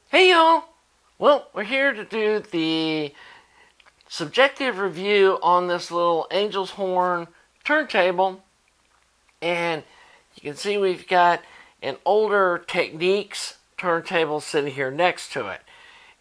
Hey y'all! Well, we're here to do the subjective review on this little Angel's Horn turntable. And you can see we've got an older Techniques turntable sitting here next to it.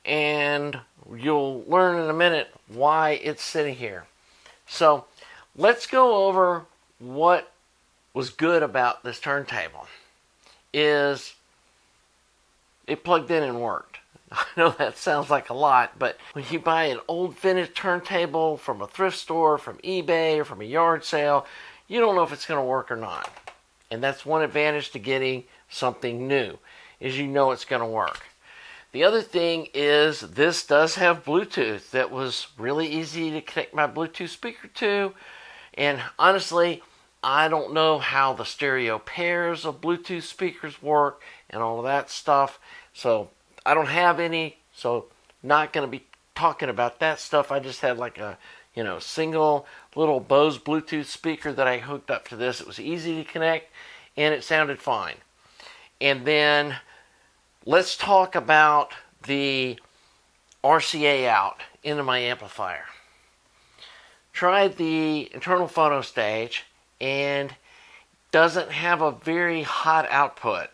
And you'll learn in a minute why it's sitting here. So let's go over what was good about this turntable. Is it plugged in and worked. I know that sounds like a lot, but when you buy an old vintage turntable from a thrift store, from eBay, or from a yard sale, you don't know if it's going to work or not. And that's one advantage to getting something new, is you know it's going to work. The other thing is this does have Bluetooth. That was really easy to connect my Bluetooth speaker to. And honestly, I don't know how the stereo pairs of Bluetooth speakers work and all of that stuff. So I don't have any, so not going to be talking about that stuff. I just had like a, single little Bose Bluetooth speaker that I hooked up to this. It was easy to connect and it sounded fine. And then let's talk about the RCA out into my amplifier. Tried the internal phono stage and doesn't have a very hot output.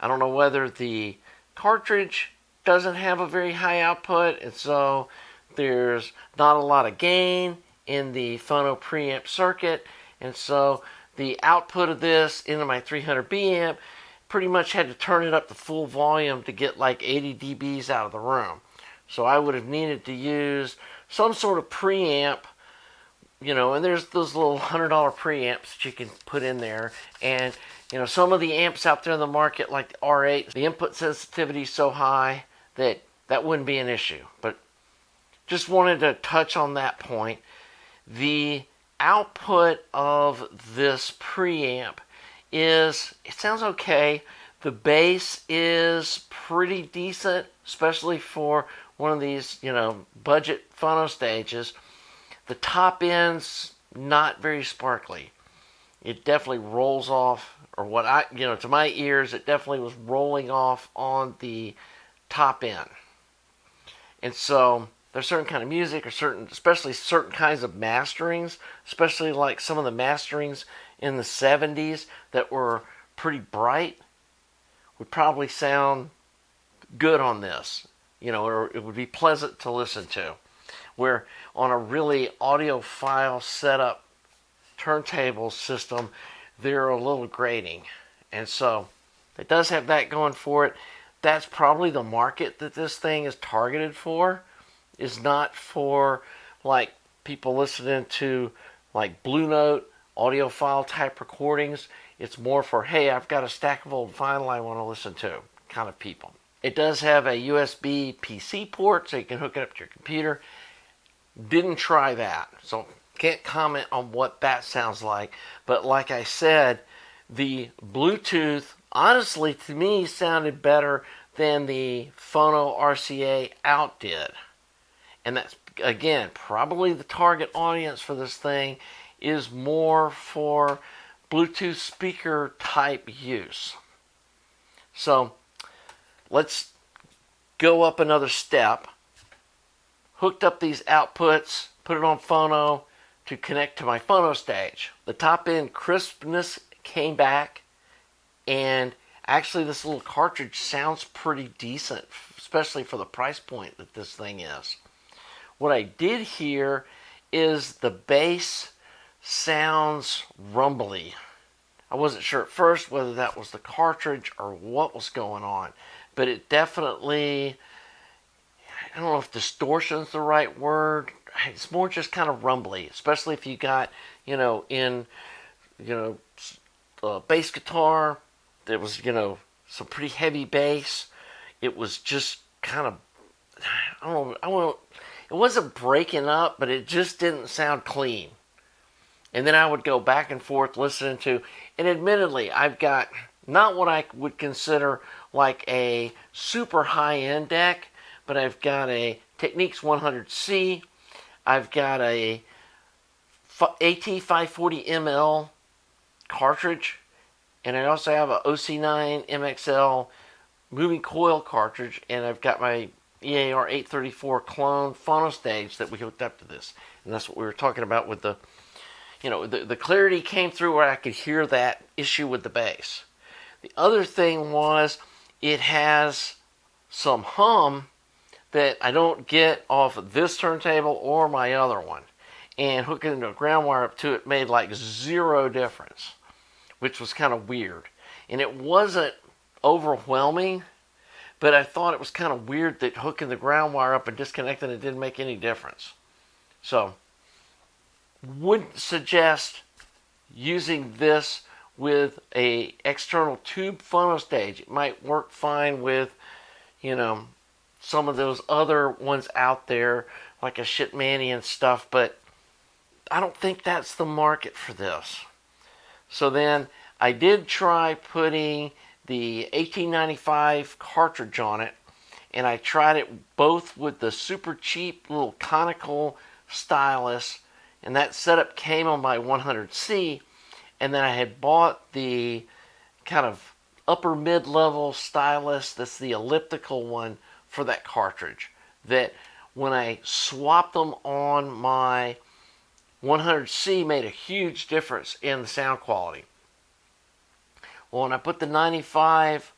I don't know whether the cartridge doesn't have a very high output, and so there's not a lot of gain in the phono preamp circuit, and so the output of this into my 300B amp pretty much had to turn it up to full volume to get like 80 dBs out of the room. So I would have needed to use some sort of preamp, and there's those little $100 preamps that you can put in there. And, some of the amps out there in the market, like the R8, the input sensitivity is so high that that wouldn't be an issue. But just wanted to touch on that point. The output of this preamp it sounds okay. The bass is pretty decent, especially for one of these, budget phono stages. The top end's not very sparkly. It definitely rolls off, or to my ears, it definitely was rolling off on the top end. And so there's certain kind of music, especially certain kinds of masterings, especially like some of the masterings in the 70s that were pretty bright, would probably sound good on this, or it would be pleasant to listen to. Where on a really audiophile setup turntable system, they're a little grating. And so it does have that going for it. That's probably the market that this thing is targeted for, is not for like people listening to like Blue Note, audiophile type recordings. It's more for, hey, I've got a stack of old vinyl I want to listen to kind of people. It does have a USB PC port, so you can hook it up to your computer. Didn't try that, so can't comment on what that sounds like. But like I said, the Bluetooth, honestly, to me, sounded better than the Phono RCA out did. And that's, again, probably the target audience for this thing is more for Bluetooth speaker type use. So let's go up another step. Hooked up these outputs, put it on phono to connect to my phono stage. The top end crispness came back, and actually this little cartridge sounds pretty decent, especially for the price point that this thing is. What I did hear is the bass sounds rumbly. I wasn't sure at first whether that was the cartridge or what was going on, but it definitely, I don't know if distortion's the right word. It's more just kind of rumbly, especially if you got, bass guitar. There was, some pretty heavy bass. It was just kind of, it wasn't breaking up, but it just didn't sound clean. And then I would go back and forth listening to, and admittedly, I've got not what I would consider like a super high-end deck, but I've got a Techniques 100C, I've got a AT540 ml cartridge, and I also have a OC9 MXL moving coil cartridge, and I've got my EAR 834 clone phono stage that we hooked up to this. And that's what we were talking about with the, the clarity came through where I could hear that issue with the bass. The other thing was it has some hum that I don't get off of this turntable or my other one. And hooking a ground wire up to it made like zero difference, which was kind of weird. And it wasn't overwhelming, but I thought it was kind of weird that hooking the ground wire up and disconnecting it didn't make any difference. So, would suggest using this with a external tube phono stage. It might work fine with, some of those other ones out there, like a Shitmani and stuff, but I don't think that's the market for this. So then I did try putting the 1895 cartridge on it, and I tried it both with the super cheap little conical stylus, and that setup came on my 100C, and then I had bought the kind of upper mid-level stylus that's the elliptical one for that cartridge, that when I swapped them on my 100C made a huge difference in the sound quality. Well, when I put the 95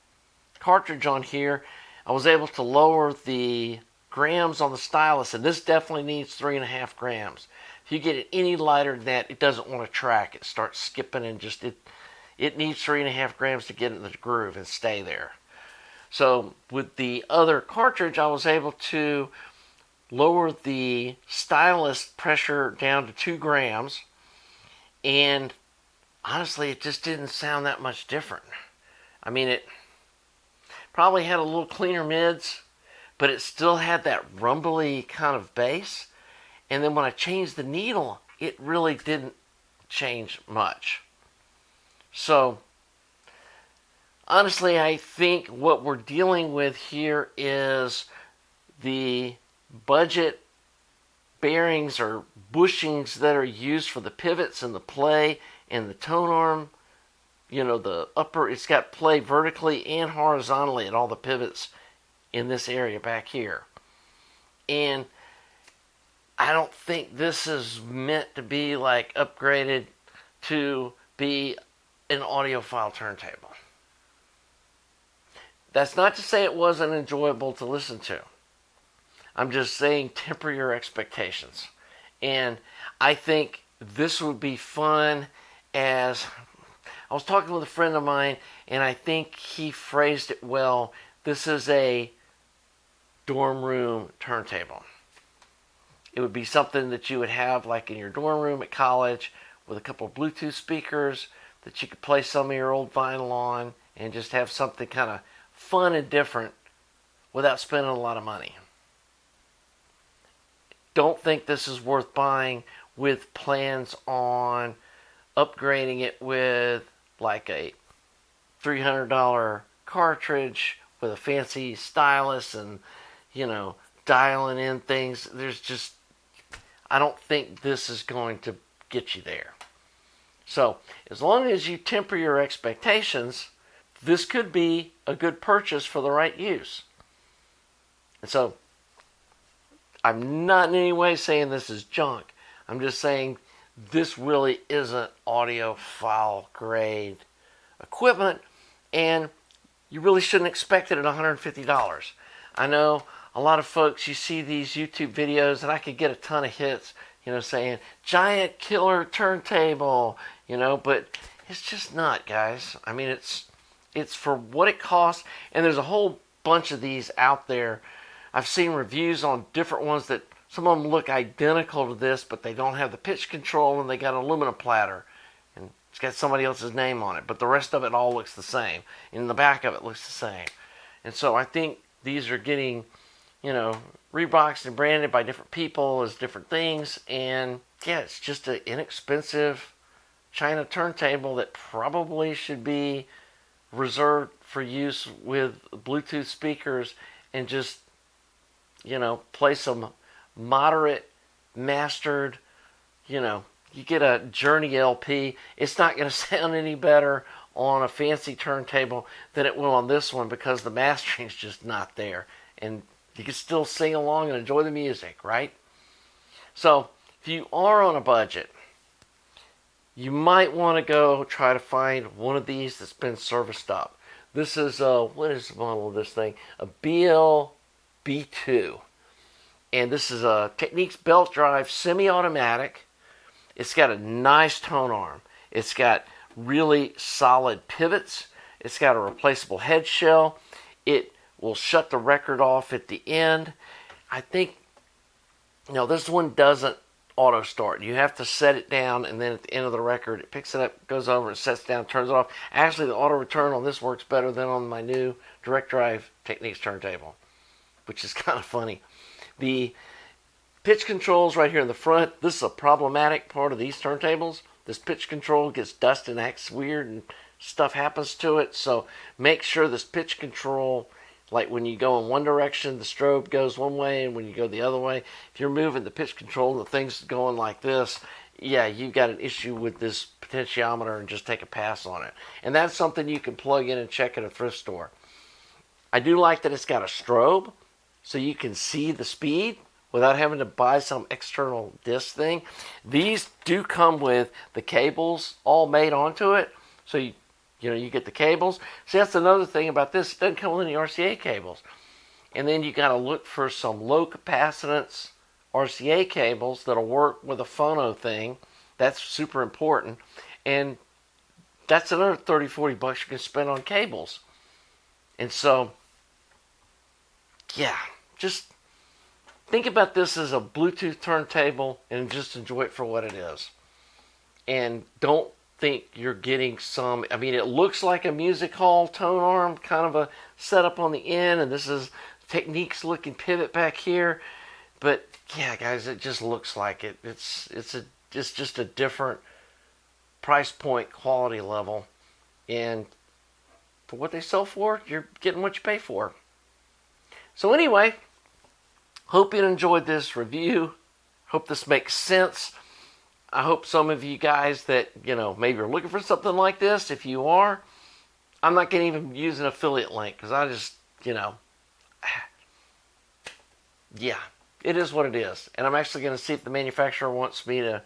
cartridge on here, I was able to lower the grams on the stylus, and this definitely needs 3.5 grams. If you get it any lighter than that, it doesn't want to track. It starts skipping and it needs 3.5 grams to get in the groove and stay there. So with the other cartridge, I was able to lower the stylus pressure down to 2 grams, and honestly, it just didn't sound that much different. I mean, it probably had a little cleaner mids, but it still had that rumbly kind of bass. And then when I changed the needle, it really didn't change much. So, honestly, I think what we're dealing with here is the budget bearings or bushings that are used for the pivots and the play and the tone arm. The upper, it's got play vertically and horizontally at all the pivots in this area back here. And I don't think this is meant to be like upgraded to be an audiophile turntable. That's not to say it wasn't enjoyable to listen to. I'm just saying temper your expectations. And I think this would be fun as... I was talking with a friend of mine, and I think he phrased it well. This is a dorm room turntable. It would be something that you would have like in your dorm room at college with a couple of Bluetooth speakers that you could play some of your old vinyl on and just have something kind of fun and different without spending a lot of money. Don't think this is worth buying with plans on upgrading it with like a $300 cartridge with a fancy stylus and, dialing in things. I don't think this is going to get you there. So, as long as you temper your expectations, this could be a good purchase for the right use. And so, I'm not in any way saying this is junk. I'm just saying this really isn't audiophile grade equipment, and you really shouldn't expect it at $150. I know a lot of folks, you see these YouTube videos, and I could get a ton of hits, saying giant killer turntable, but it's just not, guys. I mean, it's for what it costs, and there's a whole bunch of these out there. I've seen reviews on different ones that some of them look identical to this, but they don't have the pitch control, and they got an aluminum platter, and it's got somebody else's name on it, but the rest of it all looks the same, and the back of it looks the same. And so I think these are getting, reboxed and branded by different people as different things, and yeah, it's just an inexpensive China turntable that probably should be reserved for use with Bluetooth speakers and just, play some moderate, mastered, you get a Journey LP. It's not going to sound any better on a fancy turntable than it will on this one, because the mastering's just not there. And you can still sing along and enjoy the music, right? So if you are on a budget, you might want to go try to find one of these that's been serviced up. This is, what is the model of this thing? A BL-B2. And this is a Technics belt drive semi-automatic. It's got a nice tone arm. It's got really solid pivots. It's got a replaceable head shell. It will shut the record off at the end. I think, this one doesn't auto start. You have to set it down, and then at the end of the record, it picks it up, goes over, and sets down, turns it off. Actually, the auto return on this works better than on my new direct drive Technics turntable, which is kind of funny. The pitch controls right here in the front. This is a problematic part of these turntables. This pitch control gets dust and acts weird, and stuff happens to it. So make sure this pitch control, like when you go in one direction, the strobe goes one way, and when you go the other way, if you're moving the pitch control and the thing's going like this, yeah, you've got an issue with this potentiometer, and just take a pass on it. And that's something you can plug in and check at a thrift store. I do like that it's got a strobe, so you can see the speed without having to buy some external disc thing. These do come with the cables all made onto it, so you get the cables. See, that's another thing about this. It doesn't come with any RCA cables. And then you got to look for some low capacitance RCA cables that'll work with a phono thing. That's super important. And that's another $30-40 you can spend on cables. And so, yeah, just think about this as a Bluetooth turntable and just enjoy it for what it is. And don't think you're getting some, it looks like a music hall tone arm, kind of a setup on the end, and this is Technics looking pivot back here. But yeah, guys, it just looks like it. It's just a different price point, quality level. And for what they sell for, you're getting what you pay for. So anyway, hope you enjoyed this review. Hope this makes sense. I hope some of you guys that, maybe are looking for something like this, if you are, I'm not going to even use an affiliate link, because I just, yeah, it is what it is. And I'm actually going to see if the manufacturer wants me to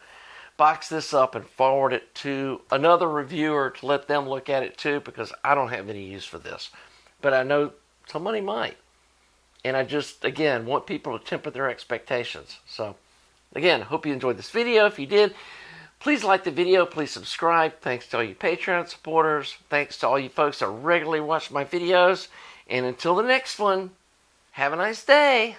box this up and forward it to another reviewer to let them look at it too, because I don't have any use for this. But I know somebody might. And I just, again, want people to temper their expectations. So, again, hope you enjoyed this video. If you did, please like the video. Please subscribe. Thanks to all you Patreon supporters. Thanks to all you folks that regularly watch my videos. And until the next one, have a nice day.